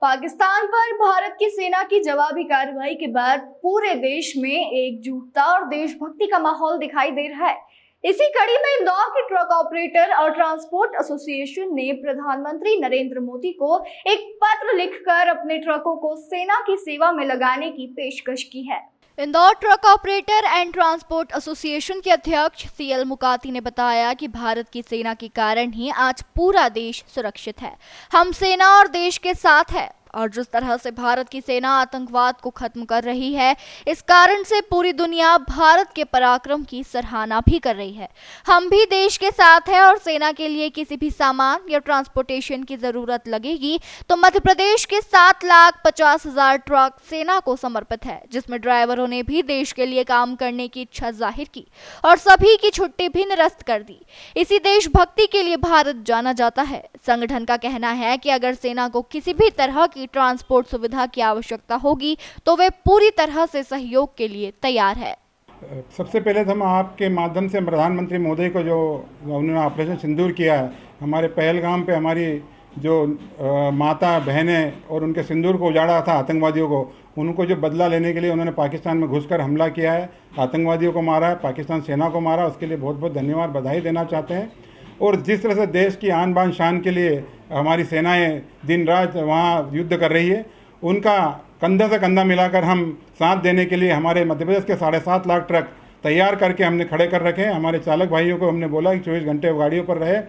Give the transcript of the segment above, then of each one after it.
पाकिस्तान पर भारत की सेना की जवाबी कार्रवाई के बाद पूरे देश में एकजुटता और देशभक्ति का माहौल दिखाई दे रहा है। इसी कड़ी में इंदौर के ट्रक ऑपरेटर और ट्रांसपोर्ट एसोसिएशन ने प्रधानमंत्री नरेंद्र मोदी को एक पत्र लिखकर अपने ट्रकों को सेना की सेवा में लगाने की पेशकश की है। Indore truck operator and transport association के अध्यक्ष सीएल मुकाती ने बताया कि भारत की सेना के कारण ही आज पूरा देश सुरक्षित है। हम सेना और देश के साथ है और जिस तरह से भारत की सेना आतंकवाद को खत्म कर रही है, इस कारण से पूरी दुनिया भारत के पराक्रम की सराहना भी कर रही है। हम भी देश के साथ हैं और सेना के लिए किसी भी सामान या ट्रांसपोर्टेशन की जरूरत लगेगी तो मध्य प्रदेश के 7,50,000 ट्रक सेना को समर्पित है, जिसमें ड्राइवरों ने भी देश के लिए काम करने की इच्छा जाहिर की और सभी की छुट्टी भी निरस्त कर दी। इसी देशभक्ति के लिए भारत जाना जाता है। संगठन का कहना है कि अगर सेना को किसी भी तरह की ट्रांसपोर्ट सुविधा की आवश्यकता होगी तो वे पूरी तरह से सहयोग के लिए तैयार है। सबसे पहले तो हम आपके माध्यम से प्रधानमंत्री मोदी को, जो उन्होंने ऑपरेशन सिंदूर किया है, हमारे पहलगाम पे हमारी जो माता बहनें और उनके सिंदूर को उजाड़ा था आतंकवादियों को, उनको जो बदला लेने के लिए उन्होंने पाकिस्तान में घुसकर हमला किया है, आतंकवादियों को मारा है, पाकिस्तान सेना को मारा, उसके लिए बहुत बहुत धन्यवाद, बधाई देना चाहते हैं। और जिस तरह से देश की आन बान शान के लिए हमारी सेनाएं दिन रात वहाँ युद्ध कर रही है, उनका कंधा से कंधा मिलाकर हम साथ देने के लिए हमारे मध्य प्रदेश के 7.5 लाख ट्रक तैयार करके हमने खड़े कर रखे हैं। हमारे चालक भाइयों को हमने बोला कि 24 घंटे गाड़ियों पर रहे।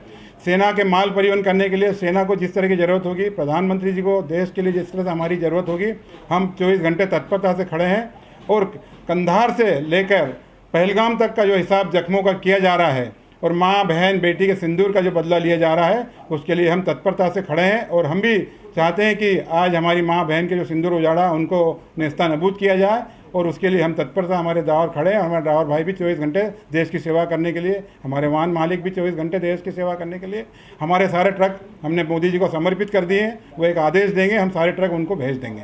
सेना के माल परिवहन करने के लिए सेना को जिस तरह की ज़रूरत होगी, प्रधानमंत्री जी को देश के लिए जिस तरह से हमारी ज़रूरत होगी, हम 24 घंटे तत्परता से खड़े हैं। और कंधार से लेकर पहलगाम तक का जो हिसाब जख्मों का किया जा रहा है और माँ बहन बेटी के सिंदूर का जो बदला लिया जा रहा है, उसके लिए हम तत्परता से खड़े हैं। और हम भी चाहते हैं कि आज हमारी माँ बहन के जो सिंदूर उजाड़ा उनको नेस्तानाबूद किया जाए, और उसके लिए हम तत्परता हमारे ड्राइवर खड़े हैं। हमारे ड्राइवर भाई भी 24 घंटे देश की सेवा करने के लिए, हमारे वाहन मालिक भी 24 घंटे देश की सेवा करने के लिए, हमारे सारे ट्रक हमने मोदी जी को समर्पित कर दिए हैं। वो एक आदेश देंगे, हम सारे ट्रक उनको भेज देंगे।